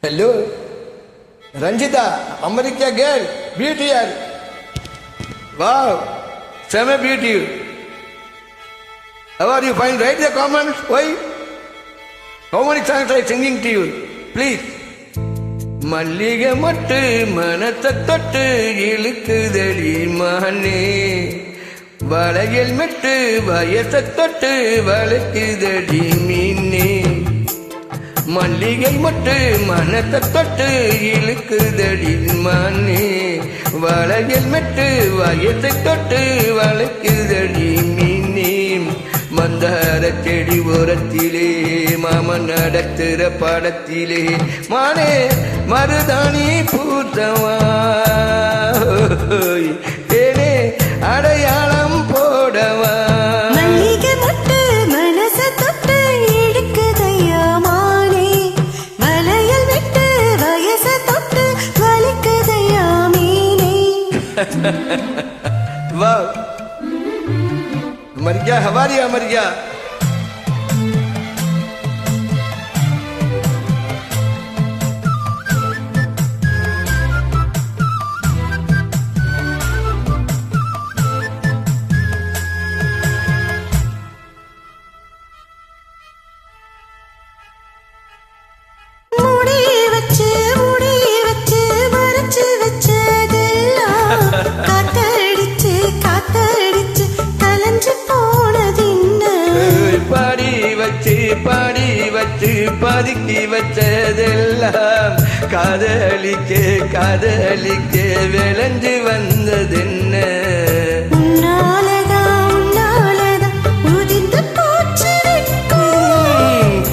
Hello, Ranjita, America girl, beauty. Wow, semi beauty. How are you? Fine. Write the comments. Why? How many songs I singing to you? Please. மல்லிகை மட்டு மனத்தை தொட்டு இழுக்குதடி மானே, வளையல் மெட்டு வயசை தொட்டு வளைக்குதடி மீனே. மல்லிகை மட்டு மனத்தை தொட்டு இழுக்குதடி மானே, வளையல் மெட்டு வயசை தொட்டு வளைக்குதடி மீனே. மந்தார செடி ஓரத்திலே மாமன் நடத்துற பாடத்திலே மானே மருதாணி பூத்தவா தேனே அடையாளம் போடவா. மல்லிகை மட்டு மனச தொட்டு இழுக்குதையா மானே, வளையல் விட்டு வயச தொட்டு வலிக்குதையா மீனே. வா Amarga, how are you, Amarga? பாடி வச்சு பதுக்கி வச்சதெல்லாம் காதலிக்க காதலிக்க விளைஞ்சு வந்ததென்ன.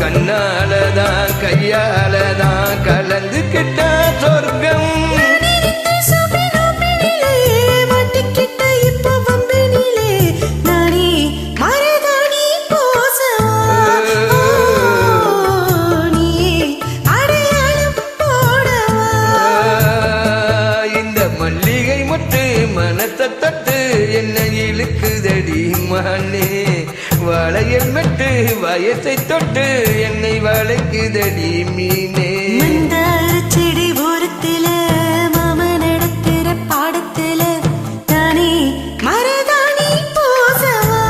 கண்ணாலதான் கையாலதான் கலந்துக்கிட்ட சொர்க்கம். மனத்தை தொட்டு என்னை இழுக்குதடி மானே, வளையல் மெட்டு வயசை தொட்டு என்னை வளைக்குதடி மீனே. செடி ஓரத்தில மாம நடத்துற பாடத்தில தானே மரதாணி பூசவா,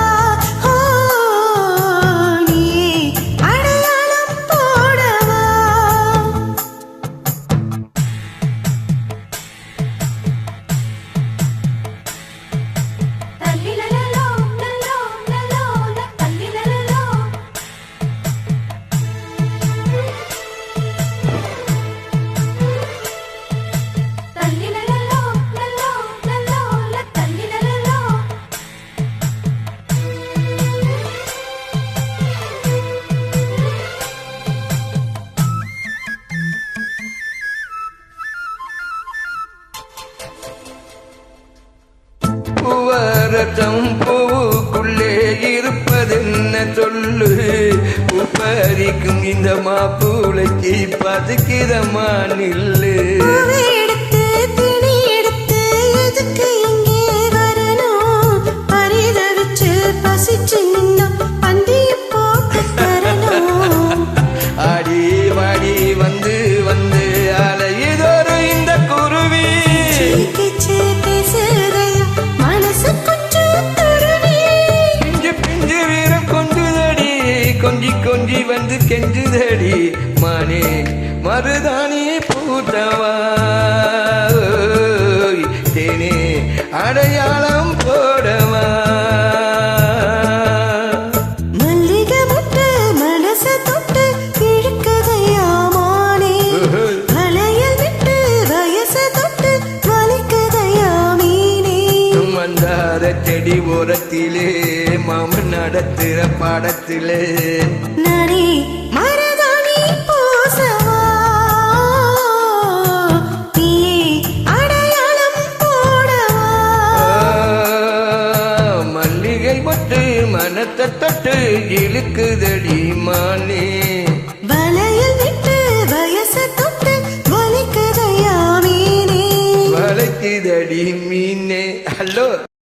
நீ அடையாளம் போடவா. பூவரசம் பூவுக்குள்ளே இருப்பதென்ன சொல்லு, உப்பரிக்கும் இந்த மாப்பூளைக்கு பதுக்கிறமா நில்லு. ஆடி வாடி வந்து வந்து அலையுதொரு இந்த குருவி, பிஞ்சு பிஞ்சு வீரம் கொண்டுதடி கொஞ்சி கொஞ்சி வந்து கெஞ்சுதடி மானே மருதாணி பூத்தவா தேனே அடையாளம் போடவா. மல்லிகை மட்டு மனச தொட்டு இழுக்குதையா மானே, வளையல் விட்டு வயச தொட்டு வலிக்குதையா மீனே. மந்தார செடி ஓரத்திலே மாமன் நடத்துற பாடத்திலே நானே மரதாணி பூசவா, நீ அடையாளம் போடவா. மல்லிகை மட்டு மனத்தை தொட்டு இழுக்குதடி மானே, வளையல் விட்டு வயச தொட்டு வலிக்குதையா மீனே. வளைக்குதடி மீனே. ஹலோ.